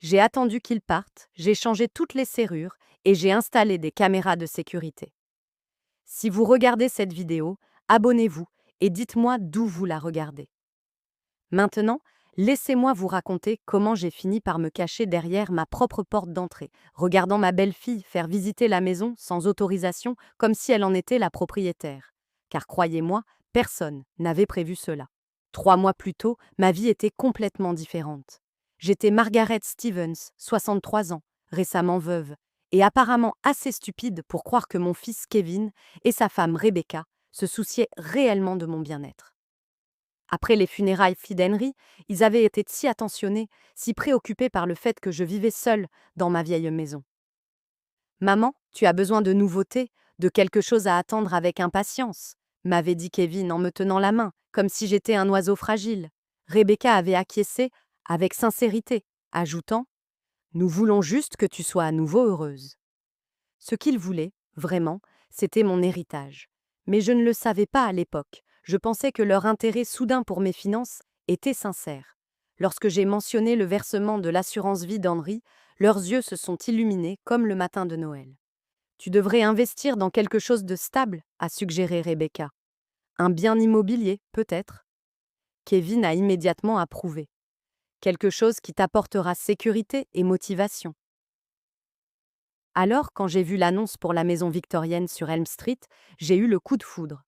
J'ai attendu qu'ils partent, j'ai changé toutes les serrures et j'ai installé des caméras de sécurité. Si vous regardez cette vidéo, abonnez-vous et dites-moi d'où vous la regardez. Maintenant, laissez-moi vous raconter comment j'ai fini par me cacher derrière ma propre porte d'entrée, regardant ma belle-fille faire visiter la maison sans autorisation, comme si elle en était la propriétaire. Car croyez-moi, personne n'avait prévu cela. 3 mois plus tôt, ma vie était complètement différente. J'étais Margaret Stevens, 63 ans, récemment veuve, et apparemment assez stupide pour croire que mon fils Kevin et sa femme Rebecca se souciaient réellement de mon bien-être. Après les funérailles d'Henry, ils avaient été si attentionnés, si préoccupés par le fait que je vivais seule dans ma vieille maison. Maman, tu as besoin de nouveautés, de quelque chose à attendre avec impatience, m'avait dit Kevin en me tenant la main, comme si j'étais un oiseau fragile. Rebecca avait acquiescé, avec sincérité, ajoutant: Nous voulons juste que tu sois à nouveau heureuse. Ce qu'ils voulaient, vraiment, c'était mon héritage. Mais je ne le savais pas à l'époque. Je pensais que leur intérêt soudain pour mes finances était sincère. Lorsque j'ai mentionné le versement de l'assurance vie d'Henri, leurs yeux se sont illuminés comme le matin de Noël. Tu devrais investir dans quelque chose de stable, a suggéré Rebecca. Un bien immobilier, peut-être. Kevin a immédiatement approuvé. Quelque chose qui t'apportera sécurité et motivation. Alors, quand j'ai vu l'annonce pour la maison victorienne sur Elm Street, j'ai eu le coup de foudre.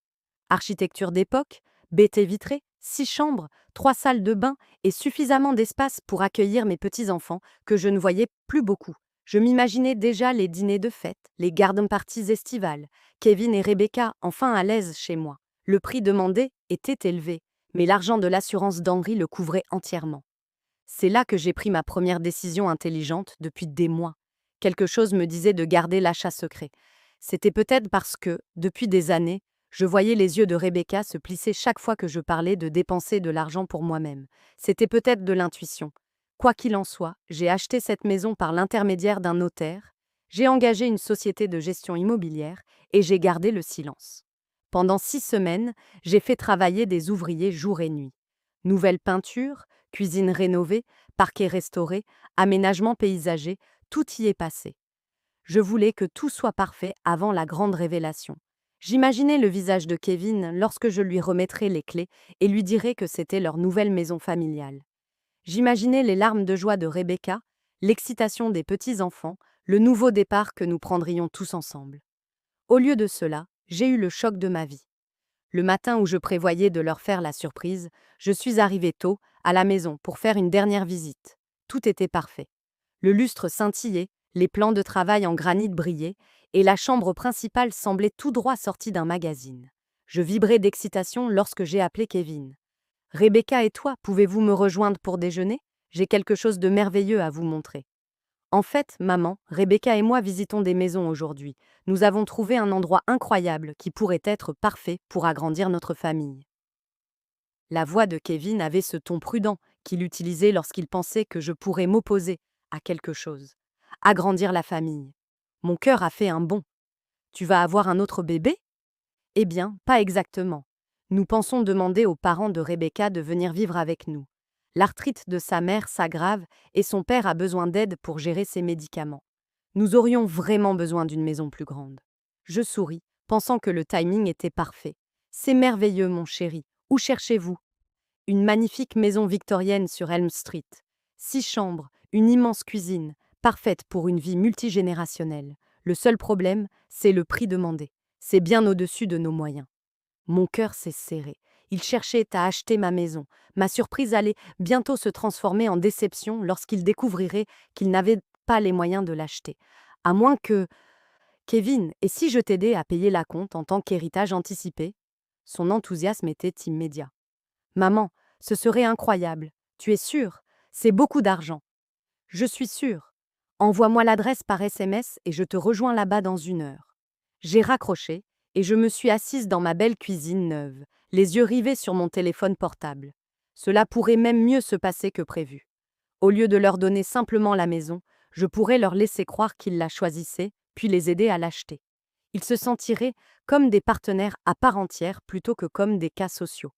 Architecture d'époque, baies vitrées, 6 chambres, 3 salles de bain et suffisamment d'espace pour accueillir mes petits-enfants que je ne voyais plus beaucoup. Je m'imaginais déjà les dîners de fête, les garden parties estivales, Kevin et Rebecca enfin à l'aise chez moi. Le prix demandé était élevé, mais l'argent de l'assurance d'Henri le couvrait entièrement. C'est là que j'ai pris ma première décision intelligente depuis des mois. Quelque chose me disait de garder l'achat secret. C'était peut-être parce que, depuis des années, je voyais les yeux de Rebecca se plisser chaque fois que je parlais de dépenser de l'argent pour moi-même. C'était peut-être de l'intuition. Quoi qu'il en soit, j'ai acheté cette maison par l'intermédiaire d'un notaire, j'ai engagé une société de gestion immobilière et j'ai gardé le silence. Pendant 6 semaines, j'ai fait travailler des ouvriers jour et nuit. Nouvelle peinture, cuisine rénovée, parquet restauré, aménagement paysager, tout y est passé. Je voulais que tout soit parfait avant la grande révélation. J'imaginais le visage de Kevin lorsque je lui remettrais les clés et lui dirais que c'était leur nouvelle maison familiale. J'imaginais les larmes de joie de Rebecca, l'excitation des petits-enfants, le nouveau départ que nous prendrions tous ensemble. Au lieu de cela, j'ai eu le choc de ma vie. Le matin où je prévoyais de leur faire la surprise, je suis arrivée tôt, à la maison, pour faire une dernière visite. Tout était parfait. Le lustre scintillait, les plans de travail en granit brillaient, et la chambre principale semblait tout droit sortie d'un magazine. Je vibrais d'excitation lorsque j'ai appelé Kevin. Rebecca et toi, pouvez-vous me rejoindre pour déjeuner? J'ai quelque chose de merveilleux à vous montrer. En fait, maman, Rebecca et moi visitons des maisons aujourd'hui. Nous avons trouvé un endroit incroyable qui pourrait être parfait pour agrandir notre famille. La voix de Kevin avait ce ton prudent qu'il utilisait lorsqu'il pensait que je pourrais m'opposer à quelque chose. Agrandir la famille. Mon cœur a fait un bond. Tu vas avoir un autre bébé? Eh bien, pas exactement. Nous pensons demander aux parents de Rebecca de venir vivre avec nous. L'arthrite de sa mère s'aggrave et son père a besoin d'aide pour gérer ses médicaments. Nous aurions vraiment besoin d'une maison plus grande. Je souris, pensant que le timing était parfait. C'est merveilleux, mon chéri. Où cherchez-vous? Une magnifique maison victorienne sur Elm Street. 6 chambres, une immense cuisine, parfaite pour une vie multigénérationnelle. Le seul problème, c'est le prix demandé. C'est bien au-dessus de nos moyens. Mon cœur s'est serré. Il cherchait à acheter ma maison. Ma surprise allait bientôt se transformer en déception lorsqu'il découvrirait qu'il n'avait pas les moyens de l'acheter. À moins que... Kevin, et si je t'aidais à payer la compte en tant qu'héritage anticipé? Son enthousiasme était immédiat. Maman, ce serait incroyable. Tu es sûre? C'est beaucoup d'argent. Je suis sûre. Envoie-moi l'adresse par SMS et je te rejoins là-bas dans 1 heure. J'ai raccroché et je me suis assise dans ma belle cuisine neuve, les yeux rivés sur mon téléphone portable. Cela pourrait même mieux se passer que prévu. Au lieu de leur donner simplement la maison, je pourrais leur laisser croire qu'ils la choisissaient, puis les aider à l'acheter. Ils se sentiraient comme des partenaires à part entière plutôt que comme des cas sociaux.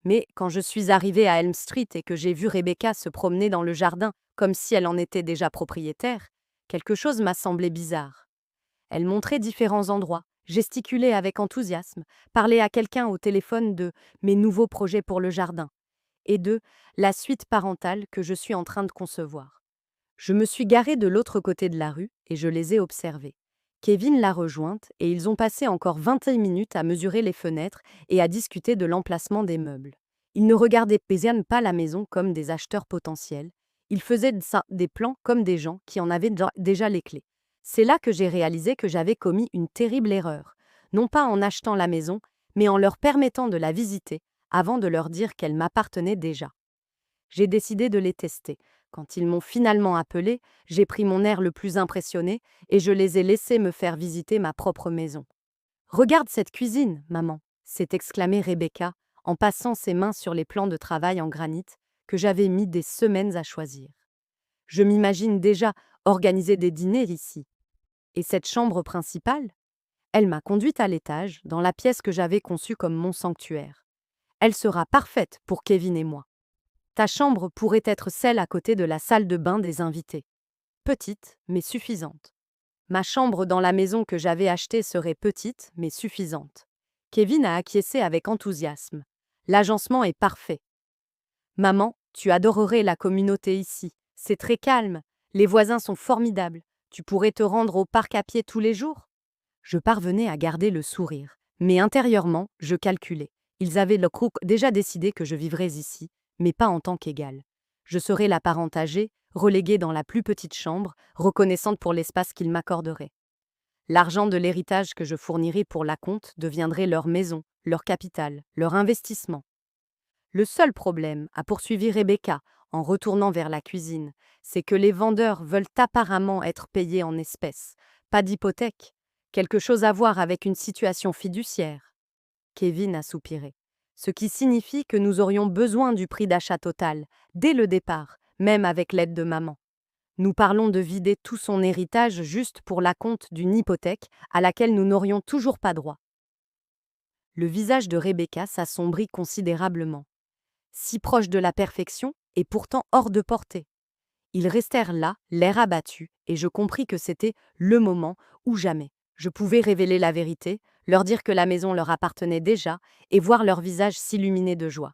Mais quand je suis arrivée à Elm Street et que j'ai vu Rebecca se promener dans le jardin comme si elle en était déjà propriétaire, quelque chose m'a semblé bizarre. Elle montrait différents endroits, gesticulait avec enthousiasme, parlait à quelqu'un au téléphone de mes nouveaux projets pour le jardin et de la suite parentale que je suis en train de concevoir. Je me suis garée de l'autre côté de la rue et je les ai observés. Kevin l'a rejointe et ils ont passé encore 21 minutes à mesurer les fenêtres et à discuter de l'emplacement des meubles. Ils ne regardaient pas la maison comme des acheteurs potentiels. Ils faisaient de ça des plans comme des gens qui en avaient déjà les clés. C'est là que j'ai réalisé que j'avais commis une terrible erreur, non pas en achetant la maison, mais en leur permettant de la visiter avant de leur dire qu'elle m'appartenait déjà. J'ai décidé de les tester. Quand ils m'ont finalement appelé, j'ai pris mon air le plus impressionné et je les ai laissés me faire visiter ma propre maison. Regarde cette cuisine, maman, s'est exclamée Rebecca en passant ses mains sur les plans de travail en granit que j'avais mis des semaines à choisir. Je m'imagine déjà organiser des dîners ici. Et cette chambre principale? Elle m'a conduite à l'étage, dans la pièce que j'avais conçue comme mon sanctuaire. Elle sera parfaite pour Kevin et moi. Ta chambre pourrait être celle à côté de la salle de bain des invités. Petite, mais suffisante. Ma chambre dans la maison que j'avais achetée serait petite, mais suffisante. Kevin a acquiescé avec enthousiasme. L'agencement est parfait. Maman, tu adorerais la communauté ici. C'est très calme. Les voisins sont formidables. Tu pourrais te rendre au parc à pied tous les jours? Je parvenais à garder le sourire. Mais intérieurement, je calculais. Ils avaient déjà décidé que je vivrais ici, mais pas en tant qu'égale. Je serais la parente âgée, reléguée dans la plus petite chambre, reconnaissante pour l'espace qu'ils m'accorderaient. L'argent de l'héritage que je fournirais pour l'acompte deviendrait leur maison, leur capital, leur investissement. Le seul problème, a poursuivi Rebecca, en retournant vers la cuisine, c'est que les vendeurs veulent apparemment être payés en espèces, pas d'hypothèque, quelque chose à voir avec une situation fiduciaire. Kevin a soupiré. Ce qui signifie que nous aurions besoin du prix d'achat total, dès le départ, même avec l'aide de maman. Nous parlons de vider tout son héritage juste pour l'acompte d'une hypothèque à laquelle nous n'aurions toujours pas droit. Le visage de Rebecca s'assombrit considérablement. Si proche de la perfection et pourtant hors de portée. Ils restèrent là, l'air abattu, et je compris que c'était le moment ou jamais. Je pouvais révéler la vérité, leur dire que la maison leur appartenait déjà, et voir leur visage s'illuminer de joie.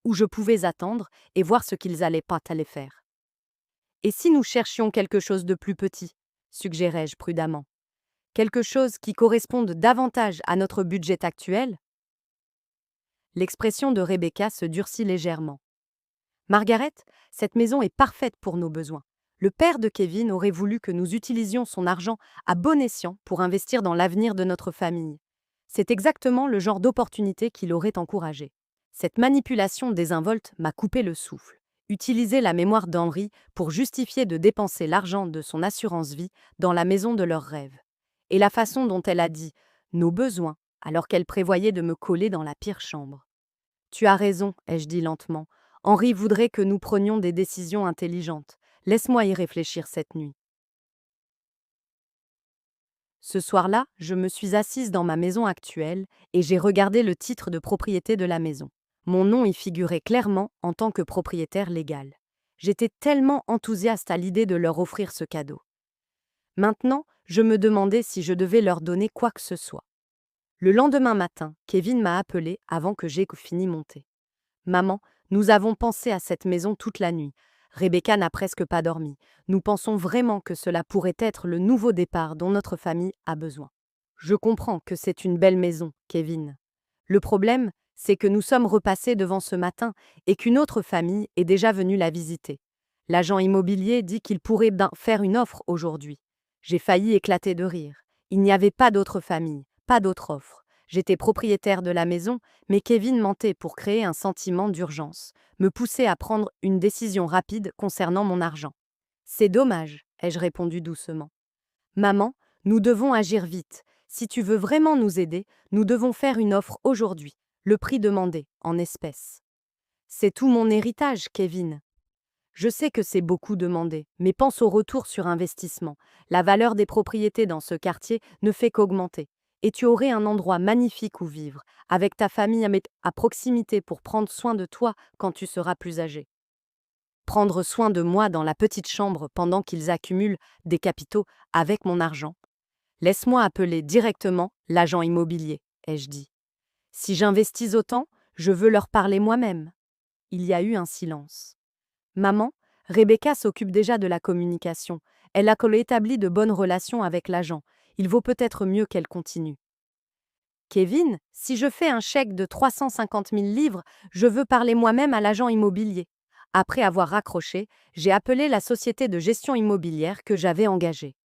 Ou je pouvais attendre et voir ce qu'ils allaient pas aller faire. Et si nous cherchions quelque chose de plus petit, suggérai-je prudemment, quelque chose qui corresponde davantage à notre budget actuel? L'expression de Rebecca se durcit légèrement. Margaret, cette maison est parfaite pour nos besoins. Le père de Kevin aurait voulu que nous utilisions son argent à bon escient pour investir dans l'avenir de notre famille. C'est exactement le genre d'opportunité qu'il aurait encouragé. Cette manipulation désinvolte m'a coupé le souffle. Utiliser la mémoire d'Henry pour justifier de dépenser l'argent de son assurance-vie dans la maison de leurs rêves. Et la façon dont elle a dit « nos besoins » alors qu'elle prévoyait de me coller dans la pire chambre. Tu as raison, ai-je dit lentement. Henry voudrait que nous prenions des décisions intelligentes. Laisse-moi y réfléchir cette nuit. Ce soir-là, je me suis assise dans ma maison actuelle et j'ai regardé le titre de propriété de la maison. Mon nom y figurait clairement en tant que propriétaire légal. J'étais tellement enthousiaste à l'idée de leur offrir ce cadeau. Maintenant, je me demandais si je devais leur donner quoi que ce soit. Le lendemain matin, Kevin m'a appelé avant que j'aie fini mon thé. Maman, nous avons pensé à cette maison toute la nuit. Rebecca n'a presque pas dormi. Nous pensons vraiment que cela pourrait être le nouveau départ dont notre famille a besoin. Je comprends que c'est une belle maison, Kevin. Le problème, c'est que nous sommes repassés devant ce matin et qu'une autre famille est déjà venue la visiter. L'agent immobilier dit qu'il pourrait faire une offre aujourd'hui. J'ai failli éclater de rire. Il n'y avait pas d'autre famille, pas d'autre offre. J'étais propriétaire de la maison, mais Kevin mentait pour créer un sentiment d'urgence, me pousser à prendre une décision rapide concernant mon argent. C'est dommage, ai-je répondu doucement. Maman, nous devons agir vite. Si tu veux vraiment nous aider, nous devons faire une offre aujourd'hui, le prix demandé, en espèces. C'est tout mon héritage, Kevin. Je sais que c'est beaucoup demandé, mais pense au retour sur investissement. La valeur des propriétés dans ce quartier ne fait qu'augmenter. et tu aurais un endroit magnifique où vivre, avec ta famille à proximité pour prendre soin de toi quand tu seras plus âgé. Prendre soin de moi dans la petite chambre pendant qu'ils accumulent des capitaux avec mon argent. Laisse-moi appeler directement l'agent immobilier, ai-je dit. Si j'investis autant, je veux leur parler moi-même. Il y a eu un silence. Maman, Rebecca s'occupe déjà de la communication. Elle a établi de bonnes relations avec l'agent. Il vaut peut-être mieux qu'elle continue. Kevin, si je fais un chèque de 350 000 livres, je veux parler moi-même à l'agent immobilier. Après avoir raccroché, j'ai appelé la société de gestion immobilière que j'avais engagée.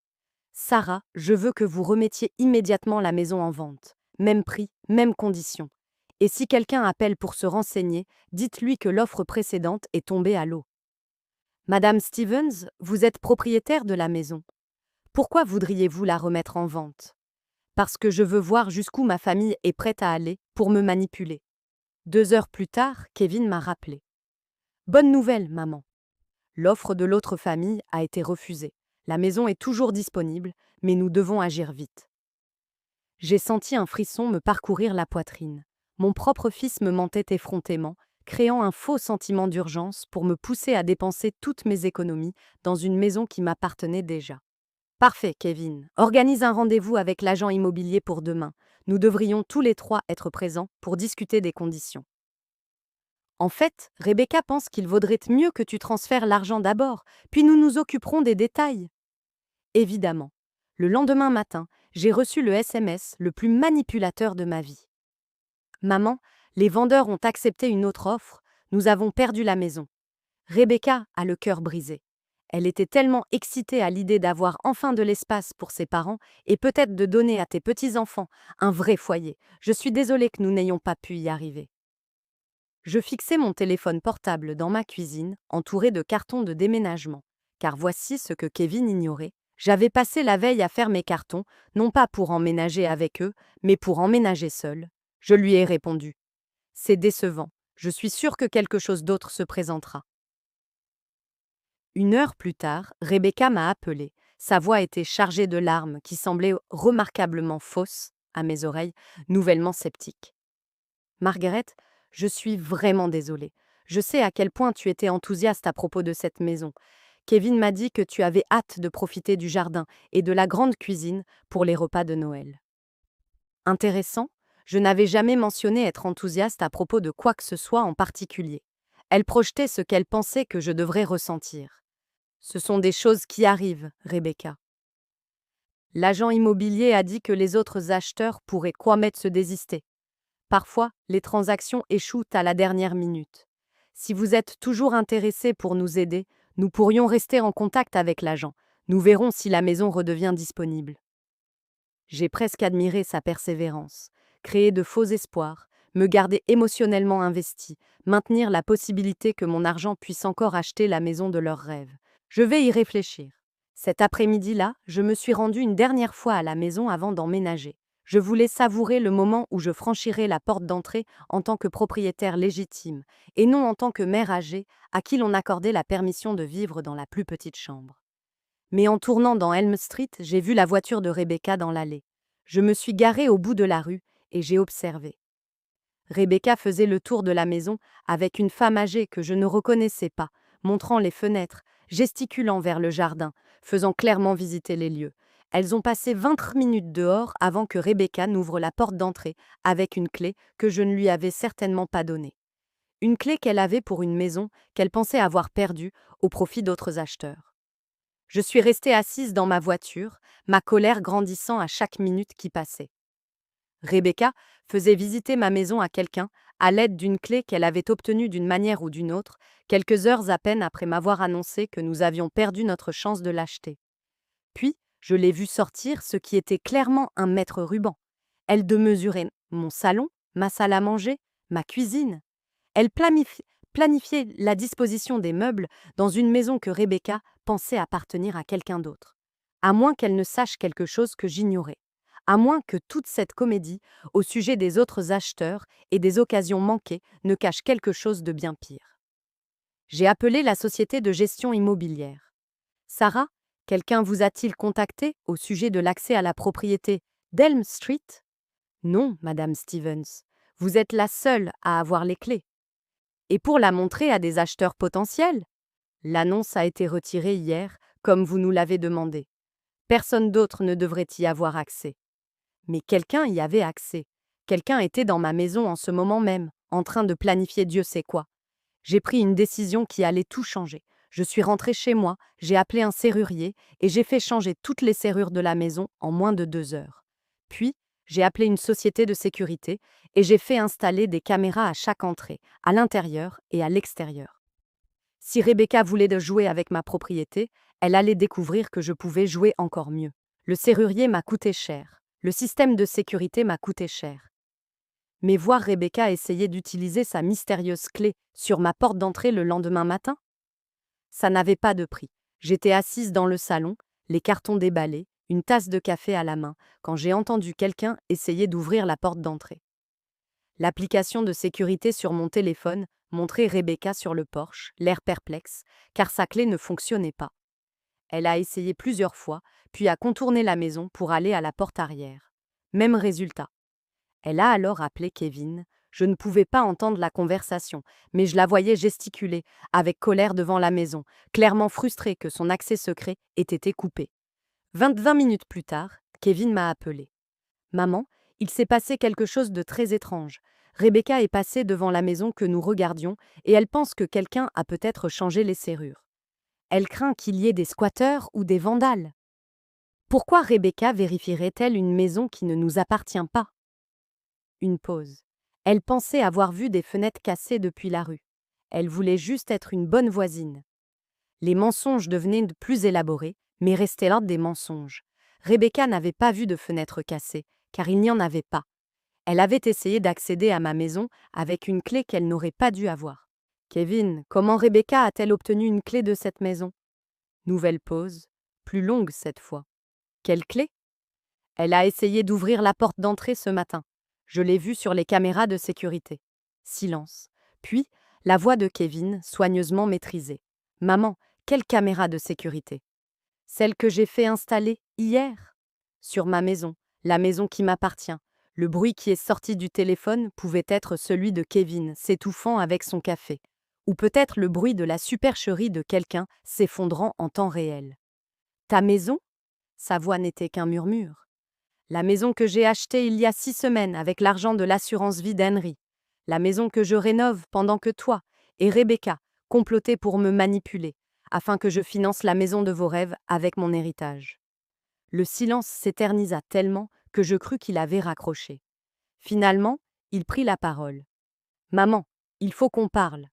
Sarah, je veux que vous remettiez immédiatement la maison en vente. Même prix, même conditions. Et si quelqu'un appelle pour se renseigner, dites-lui que l'offre précédente est tombée à l'eau. Madame Stevens, vous êtes propriétaire de la maison. Pourquoi voudriez-vous la remettre en vente? Parce que je veux voir jusqu'où ma famille est prête à aller pour me manipuler. 2 heures plus tard, Kevin m'a rappelé. Bonne nouvelle, maman. L'offre de l'autre famille a été refusée. La maison est toujours disponible, mais nous devons agir vite. J'ai senti un frisson me parcourir la poitrine. Mon propre fils me mentait effrontément, créant un faux sentiment d'urgence pour me pousser à dépenser toutes mes économies dans une maison qui m'appartenait déjà. Parfait, Kevin. Organise un rendez-vous avec l'agent immobilier pour demain. Nous devrions tous les 3 être présents pour discuter des conditions. En fait, Rebecca pense qu'il vaudrait mieux que tu transfères l'argent d'abord, puis nous nous occuperons des détails. Évidemment. Le lendemain matin, j'ai reçu le SMS le plus manipulateur de ma vie. Maman, les vendeurs ont accepté une autre offre, nous avons perdu la maison. Rebecca a le cœur brisé. Elle était tellement excitée à l'idée d'avoir enfin de l'espace pour ses parents et peut-être de donner à tes petits-enfants un vrai foyer. Je suis désolée que nous n'ayons pas pu y arriver. Je fixais mon téléphone portable dans ma cuisine, entouré de cartons de déménagement. Car voici ce que Kevin ignorait. J'avais passé la veille à faire mes cartons, non pas pour emménager avec eux, mais pour emménager seul. Je lui ai répondu. C'est décevant. Je suis sûre que quelque chose d'autre se présentera. 1 heure plus tard, Rebecca m'a appelée. Sa voix était chargée de larmes qui semblaient remarquablement fausses, à mes oreilles, nouvellement sceptiques. Margaret, je suis vraiment désolée. Je sais à quel point tu étais enthousiaste à propos de cette maison. Kevin m'a dit que tu avais hâte de profiter du jardin et de la grande cuisine pour les repas de Noël. Intéressant, je n'avais jamais mentionné être enthousiaste à propos de quoi que ce soit en particulier. Elle projetait ce qu'elle pensait que je devrais ressentir. Ce sont des choses qui arrivent, Rebecca. L'agent immobilier a dit que les autres acheteurs pourraient se désister. Parfois, les transactions échouent à la dernière minute. Si vous êtes toujours intéressé pour nous aider, nous pourrions rester en contact avec l'agent. Nous verrons si la maison redevient disponible. J'ai presque admiré sa persévérance. Créer de faux espoirs, me garder émotionnellement investi, maintenir la possibilité que mon argent puisse encore acheter la maison de leurs rêves. Je vais y réfléchir. Cet après-midi-là, je me suis rendue une dernière fois à la maison avant d'emménager. Je voulais savourer le moment où je franchirais la porte d'entrée en tant que propriétaire légitime, et non en tant que mère âgée à qui l'on accordait la permission de vivre dans la plus petite chambre. Mais en tournant dans Elm Street, j'ai vu la voiture de Rebecca dans l'allée. Je me suis garée au bout de la rue et j'ai observé. Rebecca faisait le tour de la maison avec une femme âgée que je ne reconnaissais pas, montrant les fenêtres, gesticulant vers le jardin, faisant clairement visiter les lieux. Elles ont passé 20 minutes dehors avant que Rebecca n'ouvre la porte d'entrée avec une clé que je ne lui avais certainement pas donnée. Une clé qu'elle avait pour une maison qu'elle pensait avoir perdue au profit d'autres acheteurs. Je suis restée assise dans ma voiture, ma colère grandissant à chaque minute qui passait. Rebecca faisait visiter ma maison à quelqu'un à l'aide d'une clé qu'elle avait obtenue d'une manière ou d'une autre, quelques heures à peine après m'avoir annoncé que nous avions perdu notre chance de l'acheter. Puis, je l'ai vue sortir ce qui était clairement un mètre ruban. Elle mesurait mon salon, ma salle à manger, ma cuisine. Elle planifiait la disposition des meubles dans une maison que Rebecca pensait appartenir à quelqu'un d'autre. À moins qu'elle ne sache quelque chose que j'ignorais. À moins que toute cette comédie, au sujet des autres acheteurs et des occasions manquées, ne cache quelque chose de bien pire. J'ai appelé la société de gestion immobilière. Sarah, quelqu'un vous a-t-il contacté au sujet de l'accès à la propriété d'Elm Street? Non, Madame Stevens, vous êtes la seule à avoir les clés. Et pour la montrer à des acheteurs potentiels? L'annonce a été retirée hier, comme vous nous l'avez demandé. Personne d'autre ne devrait y avoir accès. Mais quelqu'un y avait accès. Quelqu'un était dans ma maison en ce moment même, en train de planifier Dieu sait quoi. J'ai pris une décision qui allait tout changer. Je suis rentrée chez moi, j'ai appelé un serrurier et j'ai fait changer toutes les serrures de la maison en moins de 2 heures. Puis, j'ai appelé une société de sécurité et j'ai fait installer des caméras à chaque entrée, à l'intérieur et à l'extérieur. Si Rebecca voulait de jouer avec ma propriété, elle allait découvrir que je pouvais jouer encore mieux. Le serrurier m'a coûté cher. Le système de sécurité m'a coûté cher. Mais voir Rebecca essayer d'utiliser sa mystérieuse clé sur ma porte d'entrée le lendemain matin? Ça n'avait pas de prix. J'étais assise dans le salon, les cartons déballés, une tasse de café à la main, quand j'ai entendu quelqu'un essayer d'ouvrir la porte d'entrée. L'application de sécurité sur mon téléphone montrait Rebecca sur le porche, l'air perplexe, car sa clé ne fonctionnait pas. Elle a essayé plusieurs fois, puis a contourné la maison pour aller à la porte arrière. Même résultat. Elle a alors appelé Kevin. Je ne pouvais pas entendre la conversation, mais je la voyais gesticuler, avec colère devant la maison, clairement frustrée que son accès secret ait été coupé. 20 minutes plus tard, Kevin m'a appelé. Maman, il s'est passé quelque chose de très étrange. Rebecca est passée devant la maison que nous regardions et elle pense que quelqu'un a peut-être changé les serrures. Elle craint qu'il y ait des squatteurs ou des vandales. Pourquoi Rebecca vérifierait-elle une maison qui ne nous appartient pas? Une pause. Elle pensait avoir vu des fenêtres cassées depuis la rue. Elle voulait juste être une bonne voisine. Les mensonges devenaient de plus élaborés, mais restaient là des mensonges. Rebecca n'avait pas vu de fenêtres cassées, car il n'y en avait pas. Elle avait essayé d'accéder à ma maison avec une clé qu'elle n'aurait pas dû avoir. Kevin, comment Rebecca a-t-elle obtenu une clé de cette maison? Nouvelle pause, plus longue cette fois. Quelle clé? Elle a essayé d'ouvrir la porte d'entrée ce matin. Je l'ai vue sur les caméras de sécurité. Silence. Puis, la voix de Kevin, soigneusement maîtrisée. Maman, quelle caméra de sécurité? Celle que j'ai fait installer hier? Sur ma maison, la maison qui m'appartient. Le bruit qui est sorti du téléphone pouvait être celui de Kevin s'étouffant avec son café. Ou peut-être le bruit de la supercherie de quelqu'un s'effondrant en temps réel. Ta maison? Sa voix n'était qu'un murmure. La maison que j'ai achetée il y a 6 semaines avec l'argent de l'assurance vie d'Henry. La maison que je rénove pendant que toi et Rebecca complotaient pour me manipuler, afin que je finance la maison de vos rêves avec mon héritage. Le silence s'éternisa tellement que je crus qu'il avait raccroché. Finalement, il prit la parole. Maman, il faut qu'on parle.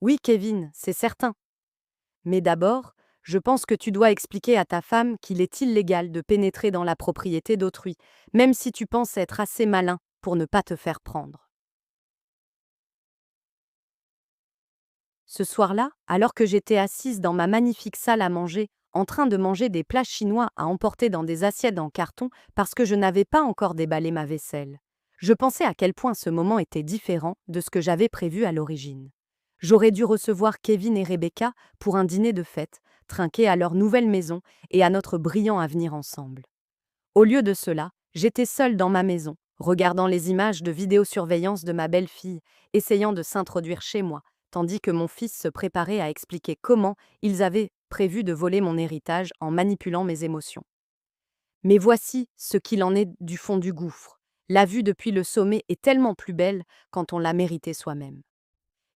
Oui, Kevin, c'est certain. Mais d'abord, je pense que tu dois expliquer à ta femme qu'il est illégal de pénétrer dans la propriété d'autrui, même si tu penses être assez malin pour ne pas te faire prendre. Ce soir-là, alors que j'étais assise dans ma magnifique salle à manger, en train de manger des plats chinois à emporter dans des assiettes en carton parce que je n'avais pas encore déballé ma vaisselle, je pensais à quel point ce moment était différent de ce que j'avais prévu à l'origine. J'aurais dû recevoir Kevin et Rebecca pour un dîner de fête, trinquer à leur nouvelle maison et à notre brillant avenir ensemble. Au lieu de cela, j'étais seule dans ma maison, regardant les images de vidéosurveillance de ma belle-fille, essayant de s'introduire chez moi, tandis que mon fils se préparait à expliquer comment ils avaient prévu de voler mon héritage en manipulant mes émotions. Mais voici ce qu'il en est du fond du gouffre. La vue depuis le sommet est tellement plus belle quand on l'a méritée soi-même.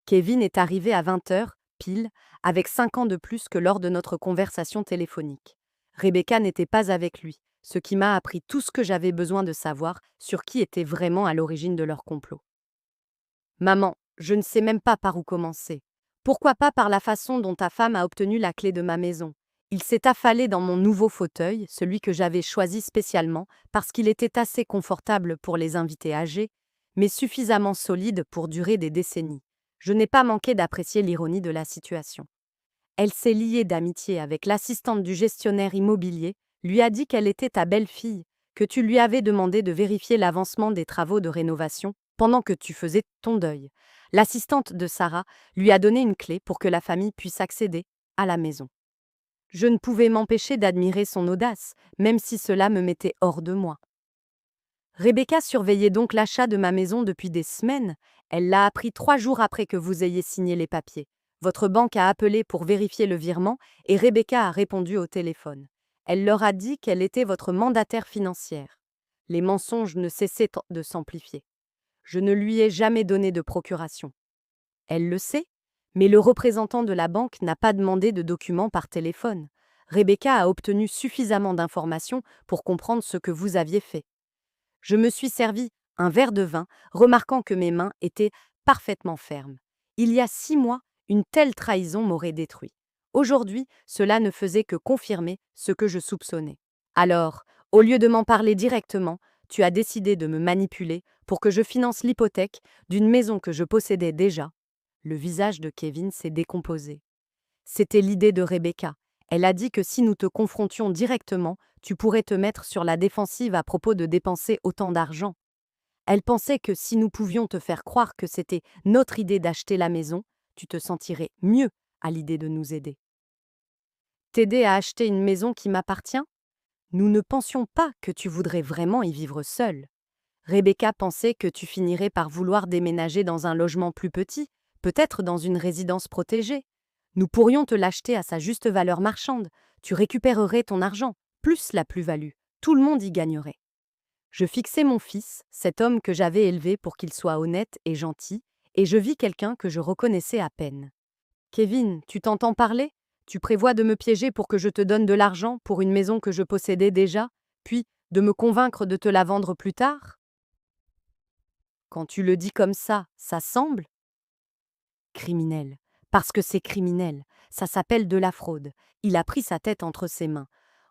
Kevin est arrivé à 20 heures, pile, avec 5 ans de plus que lors de notre conversation téléphonique. Rebecca n'était pas avec lui, ce qui m'a appris tout ce que j'avais besoin de savoir sur qui était vraiment à l'origine de leur complot. Maman, je ne sais même pas par où commencer. Pourquoi pas par la façon dont ta femme a obtenu la clé de ma maison? Il s'est affalé dans mon nouveau fauteuil, celui que j'avais choisi spécialement parce qu'il était assez confortable pour les invités âgés, mais suffisamment solide pour durer des décennies. Je n'ai pas manqué d'apprécier l'ironie de la situation. Elle s'est liée d'amitié avec l'assistante du gestionnaire immobilier, lui a dit qu'elle était ta belle-fille, que tu lui avais demandé de vérifier l'avancement des travaux de rénovation pendant que tu faisais ton deuil. L'assistante de Sarah lui a donné une clé pour que la famille puisse accéder à la maison. Je ne pouvais m'empêcher d'admirer son audace, même si cela me mettait hors de moi. Rebecca surveillait donc l'achat de ma maison depuis des semaines. Elle l'a appris 3 jours après que vous ayez signé les papiers. Votre banque a appelé pour vérifier le virement et Rebecca a répondu au téléphone. Elle leur a dit qu'elle était votre mandataire financière. Les mensonges ne cessaient de s'amplifier. Je ne lui ai jamais donné de procuration. Elle le sait, mais le représentant de la banque n'a pas demandé de documents par téléphone. Rebecca a obtenu suffisamment d'informations pour comprendre ce que vous aviez fait. Je me suis servi un verre de vin, remarquant que mes mains étaient parfaitement fermes. Il y a 6 mois, une telle trahison m'aurait détruit. Aujourd'hui, cela ne faisait que confirmer ce que je soupçonnais. Alors, au lieu de m'en parler directement, tu as décidé de me manipuler pour que je finance l'hypothèque d'une maison que je possédais déjà. Le visage de Kevin s'est décomposé. C'était l'idée de Rebecca. Elle a dit que si nous te confrontions directement, tu pourrais te mettre sur la défensive à propos de dépenser autant d'argent. Elle pensait que si nous pouvions te faire croire que c'était notre idée d'acheter la maison, tu te sentirais mieux à l'idée de nous aider. T'aider à acheter une maison qui m'appartient? Nous ne pensions pas que tu voudrais vraiment y vivre seule. Rebecca pensait que tu finirais par vouloir déménager dans un logement plus petit, peut-être dans une résidence protégée. Nous pourrions te l'acheter à sa juste valeur marchande. Tu récupérerais ton argent, plus la plus-value. Tout le monde y gagnerait. Je fixais mon fils, cet homme que j'avais élevé pour qu'il soit honnête et gentil, et je vis quelqu'un que je reconnaissais à peine. Kevin, tu t'entends parler? Tu prévois de me piéger pour que je te donne de l'argent pour une maison que je possédais déjà, puis de me convaincre de te la vendre plus tard? Quand tu le dis comme ça semble criminel. Parce que c'est criminel. Ça s'appelle de la fraude. Il a pris sa tête entre ses mains.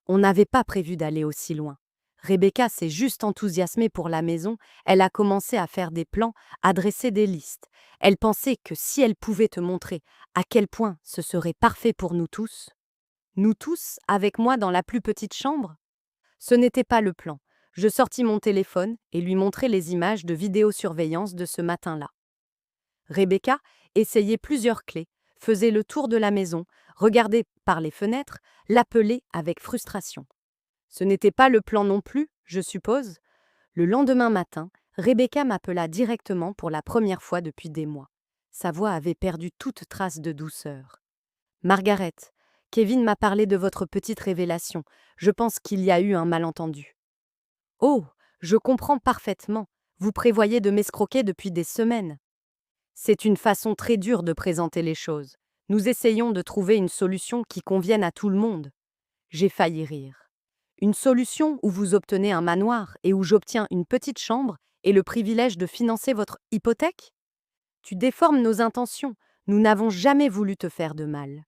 On n'avait pas prévu d'aller aussi loin. Rebecca s'est juste enthousiasmée pour la maison. Elle a commencé à faire des plans, à dresser des listes. Elle pensait que si elle pouvait te montrer à quel point ce serait parfait pour nous tous, avec moi dans la plus petite chambre. Ce n'était pas le plan. Je sortis mon téléphone et lui montrai les images de vidéosurveillance de ce matin-là. Rebecca essayait plusieurs clés, faisait le tour de la maison, regardait par les fenêtres, l'appelait avec frustration. Ce n'était pas le plan non plus, je suppose. Le lendemain matin, Rebecca m'appela directement pour la première fois depuis des mois. Sa voix avait perdu toute trace de douceur. Margaret, Kevin m'a parlé de votre petite révélation. Je pense qu'il y a eu un malentendu. Oh, je comprends parfaitement. Vous prévoyez de m'escroquer depuis des semaines. C'est une façon très dure de présenter les choses. Nous essayons de trouver une solution qui convienne à tout le monde. J'ai failli rire. Une solution où vous obtenez un manoir et où j'obtiens une petite chambre et le privilège de financer votre hypothèque? Tu déformes nos intentions. Nous n'avons jamais voulu te faire de mal.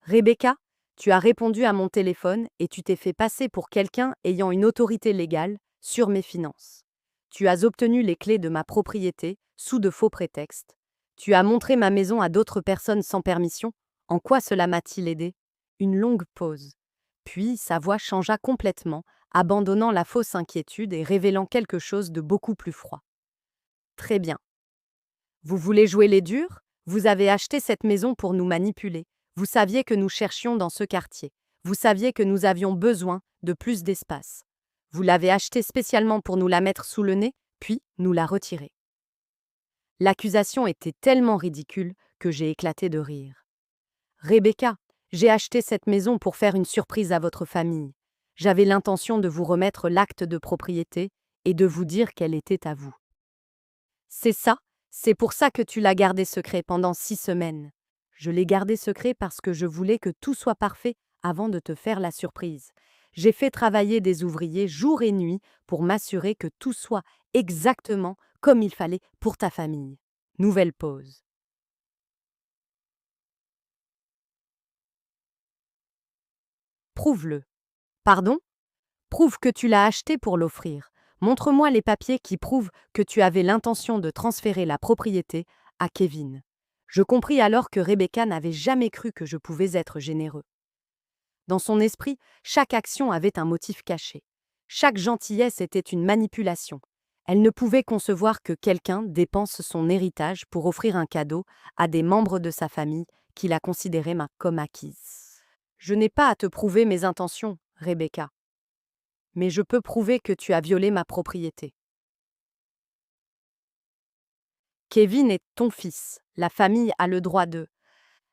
Rebecca, tu as répondu à mon téléphone et tu t'es fait passer pour quelqu'un ayant une autorité légale sur mes finances. Tu as obtenu les clés de ma propriété sous de faux prétextes. Tu as montré ma maison à d'autres personnes sans permission. En quoi cela m'a-t-il aidé? Une longue pause. Puis sa voix changea complètement, abandonnant la fausse inquiétude et révélant quelque chose de beaucoup plus froid. Très bien. Vous voulez jouer les durs? Vous avez acheté cette maison pour nous manipuler. Vous saviez que nous cherchions dans ce quartier. Vous saviez que nous avions besoin de plus d'espace. Vous l'avez achetée spécialement pour nous la mettre sous le nez, puis nous la retirer. L'accusation était tellement ridicule que j'ai éclaté de rire. Rebecca, j'ai acheté cette maison pour faire une surprise à votre famille. J'avais l'intention de vous remettre l'acte de propriété et de vous dire qu'elle était à vous. C'est ça, c'est pour ça que tu l'as gardé secret pendant 6 semaines. Je l'ai gardé secret parce que je voulais que tout soit parfait avant de te faire la surprise. J'ai fait travailler des ouvriers jour et nuit pour m'assurer que tout soit exactement comme il fallait pour ta famille. Nouvelle pause. Prouve-le. Pardon? Prouve que tu l'as acheté pour l'offrir. Montre-moi les papiers qui prouvent que tu avais l'intention de transférer la propriété à Kevin. Je compris alors que Rebecca n'avait jamais cru que je pouvais être généreux. Dans son esprit, chaque action avait un motif caché. Chaque gentillesse était une manipulation. Elle ne pouvait concevoir que quelqu'un dépense son héritage pour offrir un cadeau à des membres de sa famille qui la considéraient comme acquise. Je n'ai pas à te prouver mes intentions, Rebecca. mais je peux prouver que tu as violé ma propriété. Kevin est ton fils. La famille a le droit de...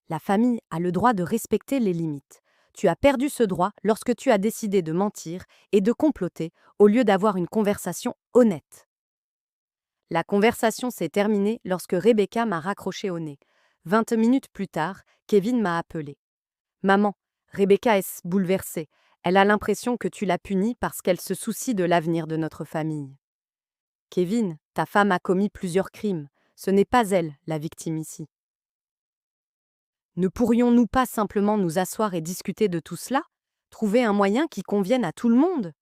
La famille a le droit de respecter les limites. Tu as perdu ce droit lorsque tu as décidé de mentir et de comploter au lieu d'avoir une conversation honnête. La conversation s'est terminée lorsque Rebecca m'a raccroché au nez. 20 minutes plus tard, Kevin m'a appelé. Maman, Rebecca est bouleversée. Elle a l'impression que tu l'as punie parce qu'elle se soucie de l'avenir de notre famille. Kevin, ta femme a commis plusieurs crimes. Ce n'est pas elle, la victime ici. Ne pourrions-nous pas simplement nous asseoir et discuter de tout cela? Trouver un moyen qui convienne à tout le monde?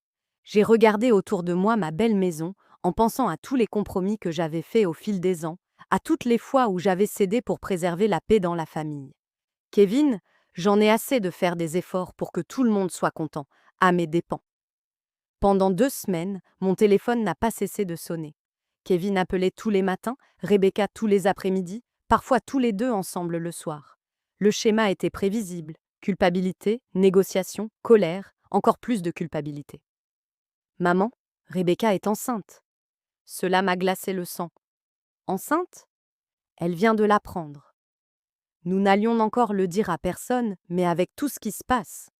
J'ai regardé autour de moi ma belle maison en pensant à tous les compromis que j'avais faits au fil des ans, à toutes les fois où j'avais cédé pour préserver la paix dans la famille. Kevin, j'en ai assez de faire des efforts pour que tout le monde soit content, à mes dépens. Pendant 2 semaines, mon téléphone n'a pas cessé de sonner. Kevin appelait tous les matins, Rebecca tous les après-midi, parfois tous les deux ensemble le soir. Le schéma était prévisible. Culpabilité, négociation, colère, encore plus de culpabilité. Maman, Rebecca est enceinte. Cela m'a glacé le sang. Enceinte? Elle vient de l'apprendre. Nous n'allions encore le dire à personne, mais avec tout ce qui se passe.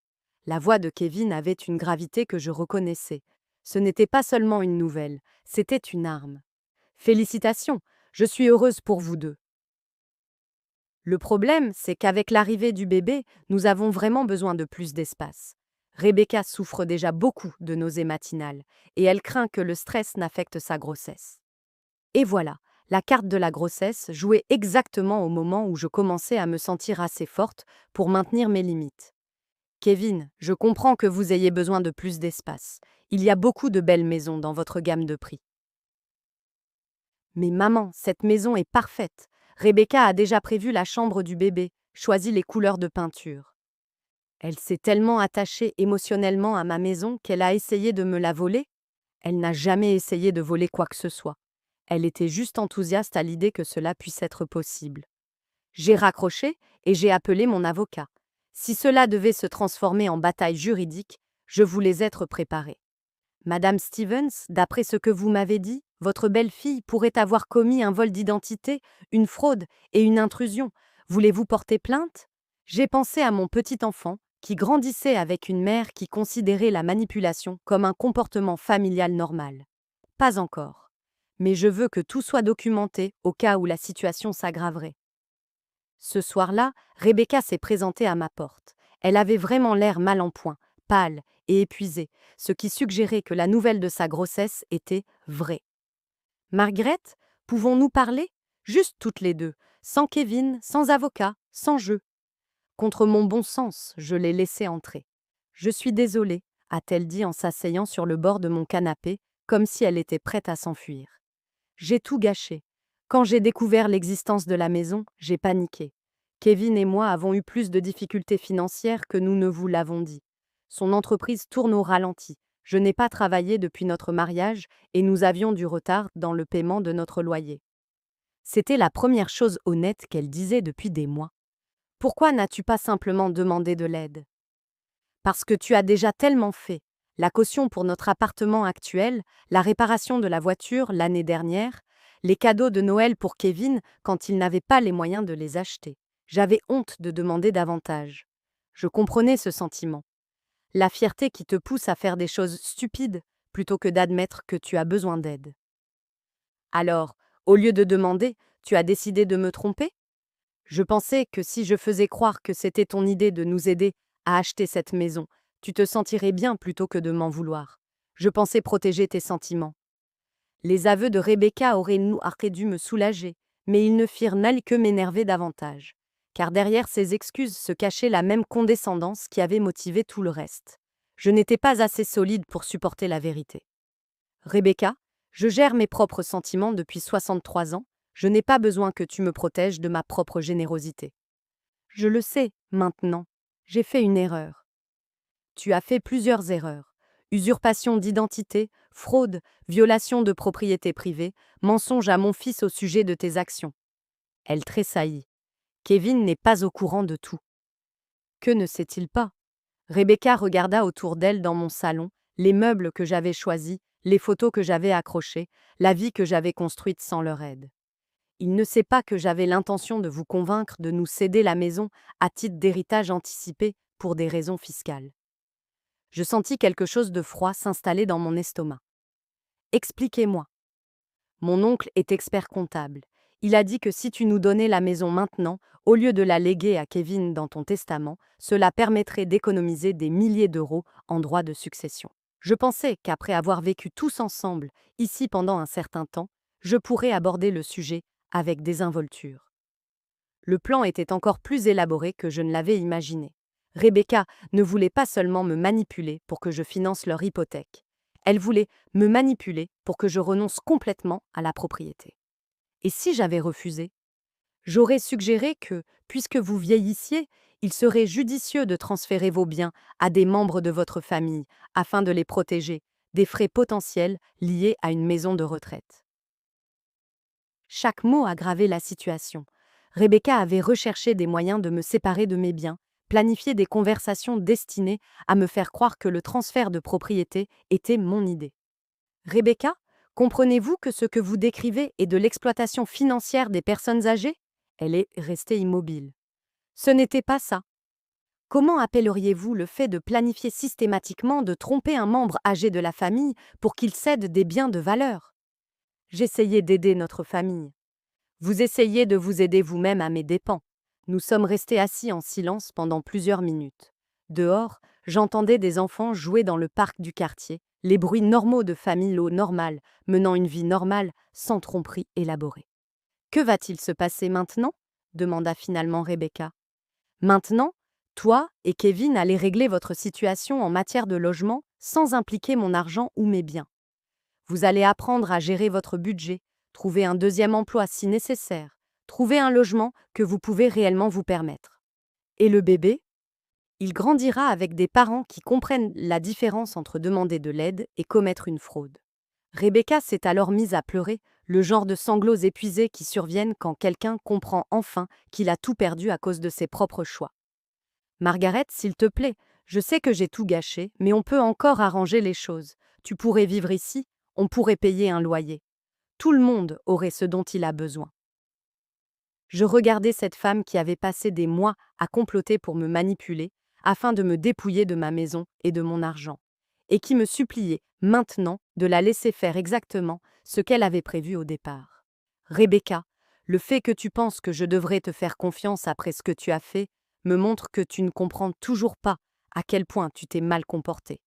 La voix de Kevin avait une gravité que je reconnaissais. Ce n'était pas seulement une nouvelle, c'était une arme. Félicitations, je suis heureuse pour vous deux. Le problème, c'est qu'avec l'arrivée du bébé, nous avons vraiment besoin de plus d'espace. Rebecca souffre déjà beaucoup de nausées matinales et elle craint que le stress n'affecte sa grossesse. Et voilà, la carte de la grossesse jouait exactement au moment où je commençais à me sentir assez forte pour maintenir mes limites. Kevin, je comprends que vous ayez besoin de plus d'espace. Il y a beaucoup de belles maisons dans votre gamme de prix. Mais maman, cette maison est parfaite. Rebecca a déjà prévu la chambre du bébé, choisi les couleurs de peinture. Elle s'est tellement attachée émotionnellement à ma maison qu'elle a essayé de me la voler. Elle n'a jamais essayé de voler quoi que ce soit. Elle était juste enthousiaste à l'idée que cela puisse être possible. J'ai raccroché et j'ai appelé mon avocat. Si cela devait se transformer en bataille juridique, je voulais être préparée. Madame Stevens, d'après ce que vous m'avez dit, votre belle-fille pourrait avoir commis un vol d'identité, une fraude et une intrusion. Voulez-vous porter plainte? J'ai pensé à mon petit enfant, qui grandissait avec une mère qui considérait la manipulation comme un comportement familial normal. Pas encore. Mais je veux que tout soit documenté au cas où la situation s'aggraverait. Ce soir-là, Rebecca s'est présentée à ma porte. Elle avait vraiment l'air mal en point, pâle et épuisée, ce qui suggérait que la nouvelle de sa grossesse était vraie. Margaret, pouvons-nous parler? Juste toutes les deux, sans Kevin, sans avocat, sans jeu. Contre mon bon sens, je l'ai laissée entrer. Je suis désolée, a-t-elle dit en s'asseyant sur le bord de mon canapé, comme si elle était prête à s'enfuir. J'ai tout gâché. Quand j'ai découvert l'existence de la maison, j'ai paniqué. Kevin et moi avons eu plus de difficultés financières que nous ne vous l'avons dit. Son entreprise tourne au ralenti. Je n'ai pas travaillé depuis notre mariage et nous avions du retard dans le paiement de notre loyer. C'était la première chose honnête qu'elle disait depuis des mois. Pourquoi n'as-tu pas simplement demandé de l'aide? Parce que tu as déjà tellement fait. La caution pour notre appartement actuel, la réparation de la voiture l'année dernière, les cadeaux de Noël pour Kevin quand il n'avait pas les moyens de les acheter. J'avais honte de demander davantage. Je comprenais ce sentiment. La fierté qui te pousse à faire des choses stupides plutôt que d'admettre que tu as besoin d'aide. Alors, au lieu de demander, tu as décidé de me tromper? Je pensais que si je faisais croire que c'était ton idée de nous aider à acheter cette maison, tu te sentirais bien plutôt que de m'en vouloir. Je pensais protéger tes sentiments. Les aveux de Rebecca auraient dû me soulager, mais ils ne firent n'aller que m'énerver davantage. Car derrière ces excuses se cachait la même condescendance qui avait motivé tout le reste. Je n'étais pas assez solide pour supporter la vérité. Rebecca, je gère mes propres sentiments depuis 63 ans, je n'ai pas besoin que tu me protèges de ma propre générosité. Je le sais, maintenant. J'ai fait une erreur. Tu as fait plusieurs erreurs. Usurpation d'identité, fraude, violation de propriété privée, mensonge à mon fils au sujet de tes actions. Elle tressaillit. Kevin n'est pas au courant de tout. Que ne sait-il pas? Rebecca regarda autour d'elle dans mon salon, Les meubles que j'avais choisis, les photos que j'avais accrochées, la vie que j'avais construite sans leur aide. Il ne sait pas que j'avais l'intention de vous convaincre de nous céder la maison à titre d'héritage anticipé pour des raisons fiscales. Je sentis quelque chose de froid s'installer dans mon estomac. Expliquez-moi. Mon oncle est expert comptable. Il a dit que si tu nous donnais la maison maintenant, au lieu de la léguer à Kevin dans ton testament, cela permettrait d'économiser des milliers d'euros en droits de succession. Je pensais qu'après avoir vécu tous ensemble, ici pendant un certain temps, je pourrais aborder le sujet avec désinvolture. Le plan était encore plus élaboré que je ne l'avais imaginé. Rebecca ne voulait pas seulement me manipuler pour que je finance leur hypothèque. Elle voulait me manipuler pour que je renonce complètement à la propriété. Et si j'avais refusé? J'aurais suggéré que, puisque vous vieillissiez, il serait judicieux de transférer vos biens à des membres de votre famille afin de les protéger des frais potentiels liés à une maison de retraite. Chaque mot aggravait la situation. Rebecca avait recherché des moyens de me séparer de mes biens, planifié des conversations destinées à me faire croire que le transfert de propriété était mon idée. Rebecca, comprenez-vous que ce que vous décrivez est de l'exploitation financière des personnes âgées? Elle est restée immobile. Ce n'était pas ça. Comment appelleriez-vous le fait de planifier systématiquement de tromper un membre âgé de la famille pour qu'il cède des biens de valeur? J'essayais d'aider notre famille. Vous essayez de vous aider vous-même à mes dépens. Nous sommes restés assis en silence pendant plusieurs minutes. Dehors, j'entendais des enfants jouer dans le parc du quartier, les bruits normaux de famille normale, menant une vie normale, sans tromperie élaborée. Que va-t-il se passer maintenant? Demanda finalement Rebecca. Maintenant, toi et Kevin allez régler votre situation en matière de logement sans impliquer mon argent ou mes biens. Vous allez apprendre à gérer votre budget, trouver un deuxième emploi si nécessaire, trouver un logement que vous pouvez réellement vous permettre. Et le bébé? Il grandira avec des parents qui comprennent la différence entre demander de l'aide et commettre une fraude. Rebecca s'est alors mise à pleurer, le genre de sanglots épuisés qui surviennent quand quelqu'un comprend enfin qu'il a tout perdu à cause de ses propres choix. Margaret, s'il te plaît, je sais que j'ai tout gâché, mais on peut encore arranger les choses. Tu pourrais vivre ici, on pourrait payer un loyer. Tout le monde aurait ce dont il a besoin. Je regardais cette femme qui avait passé des mois à comploter pour me manipuler, afin de me dépouiller de ma maison et de mon argent, et qui me suppliait maintenant de la laisser faire exactement ce qu'elle avait prévu au départ. Rebecca, le fait que tu penses que je devrais te faire confiance après ce que tu as fait me montre que tu ne comprends toujours pas à quel point tu t'es mal comportée.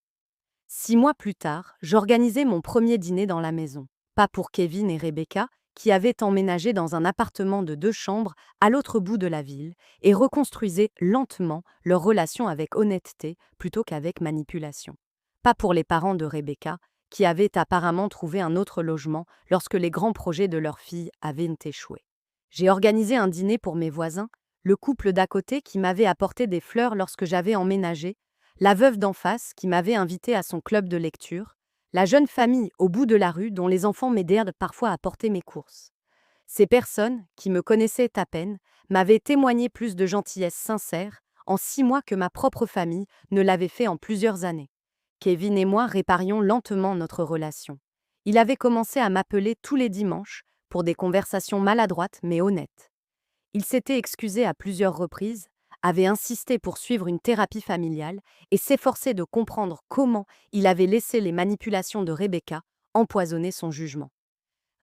6 mois plus tard, j'organisais mon premier dîner dans la maison. Pas pour Kevin et Rebecca, qui avaient emménagé dans un appartement de 2 chambres à l'autre bout de la ville et reconstruisaient lentement leur relation avec honnêteté plutôt qu'avec manipulation. Pas pour les parents de Rebecca, qui avaient apparemment trouvé un autre logement lorsque les grands projets de leur fille avaient échoué. J'ai organisé un dîner pour mes voisins, le couple d'à côté qui m'avait apporté des fleurs lorsque j'avais emménagé, la veuve d'en face qui m'avait invité à son club de lecture, la jeune famille au bout de la rue dont les enfants m'aidèrent parfois à porter mes courses. Ces personnes, qui me connaissaient à peine, m'avaient témoigné plus de gentillesse sincère en 6 mois que ma propre famille ne l'avait fait en plusieurs années. Kevin et moi réparions lentement notre relation. Il avait commencé à m'appeler tous les dimanches pour des conversations maladroites mais honnêtes. Il s'était excusé à plusieurs reprises, avait insisté pour suivre une thérapie familiale et s'efforçait de comprendre comment il avait laissé les manipulations de Rebecca empoisonner son jugement.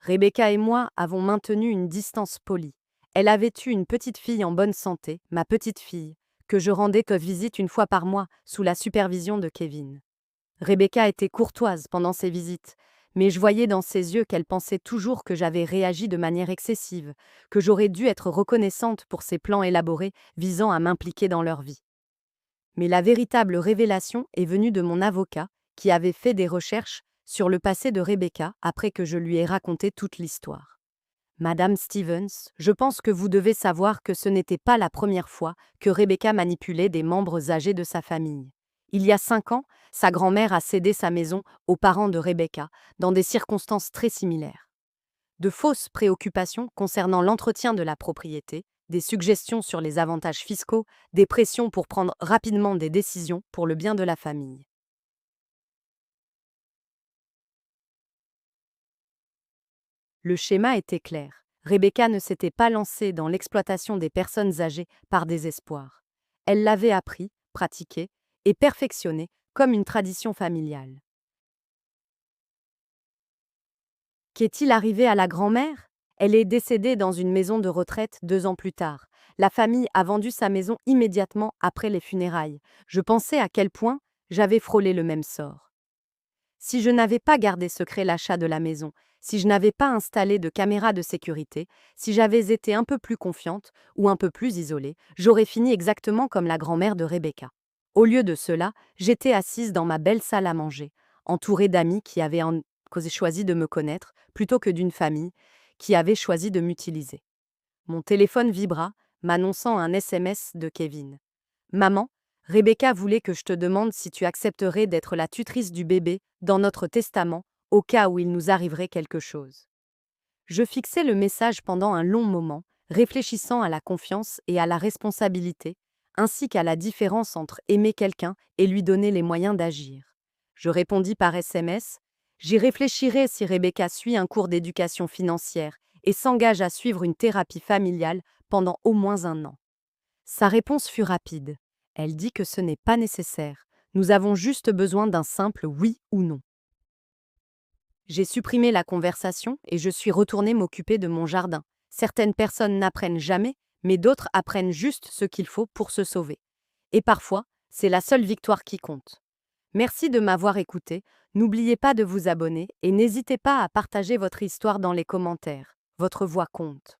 Rebecca et moi avons maintenu une distance polie. Elle avait eu une petite fille en bonne santé, ma petite fille, que je rendais visite une fois par mois sous la supervision de Kevin. Rebecca était courtoise pendant ses visites, mais je voyais dans ses yeux qu'elle pensait toujours que j'avais réagi de manière excessive, que j'aurais dû être reconnaissante pour ses plans élaborés visant à m'impliquer dans leur vie. Mais la véritable révélation est venue de mon avocat, qui avait fait des recherches sur le passé de Rebecca après que je lui ai raconté toute l'histoire. Madame Stevens, je pense que vous devez savoir que ce n'était pas la première fois que Rebecca manipulait des membres âgés de sa famille. Il y a 5 ans, sa grand-mère a cédé sa maison aux parents de Rebecca, dans des circonstances très similaires. De fausses préoccupations concernant l'entretien de la propriété, des suggestions sur les avantages fiscaux, des pressions pour prendre rapidement des décisions pour le bien de la famille. Le schéma était clair. Rebecca ne s'était pas lancée dans l'exploitation des personnes âgées par désespoir. Elle l'avait appris, pratiqué et perfectionné comme une tradition familiale. Qu'est-il arrivé à la grand-mère? Elle est décédée dans une maison de retraite 2 ans plus tard. La famille a vendu sa maison immédiatement après les funérailles. Je pensais à quel point j'avais frôlé le même sort. Si je n'avais pas gardé secret l'achat de la maison, si je n'avais pas installé de caméras de sécurité, si j'avais été un peu plus confiante ou un peu plus isolée, j'aurais fini exactement comme la grand-mère de Rebecca. Au lieu de cela, j'étais assise dans ma belle salle à manger, entourée d'amis qui avaient choisi de me connaître plutôt que d'une famille qui avait choisi de m'utiliser. Mon téléphone vibra, m'annonçant un SMS de Kevin. Maman, Rebecca voulait que je te demande si tu accepterais d'être la tutrice du bébé dans notre testament, au cas où il nous arriverait quelque chose. Je fixais le message pendant un long moment, réfléchissant à la confiance et à la responsabilité, ainsi qu'à la différence entre aimer quelqu'un et lui donner les moyens d'agir. Je répondis par SMS. J'y réfléchirai si Rebecca suit un cours d'éducation financière et s'engage à suivre une thérapie familiale pendant au moins 1 an. Sa réponse fut rapide. Elle dit que ce n'est pas nécessaire. Nous avons juste besoin d'un simple oui ou non. J'ai supprimé la conversation et je suis retournée m'occuper de mon jardin. Certaines personnes n'apprennent jamais, mais d'autres apprennent juste ce qu'il faut pour se sauver. Et parfois, c'est la seule victoire qui compte. Merci de m'avoir écouté. N'oubliez pas de vous abonner et n'hésitez pas à partager votre histoire dans les commentaires. Votre voix compte.